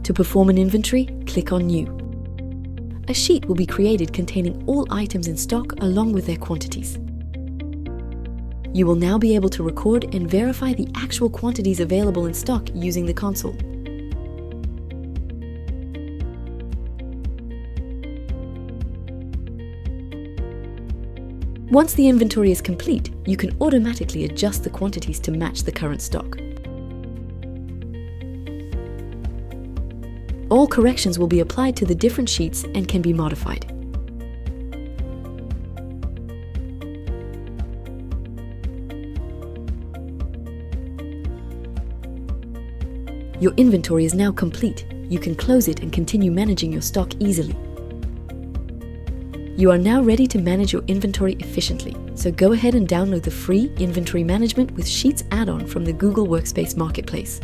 To perform an inventory, click on New. A sheet will be created containing all items in stock along with their quantities. You will now be able to record and verify the actual quantities available in stock using the console. Once the inventory is complete, you can automatically adjust the quantities to match the current stock. All corrections will be applied to the different sheets and can be modified. Your inventory is now complete. You can close it and continue managing your stock easily. You are now ready to manage your inventory efficiently, so go ahead and download the free Inventory Management with Sheets add-on from the Google Workspace Marketplace.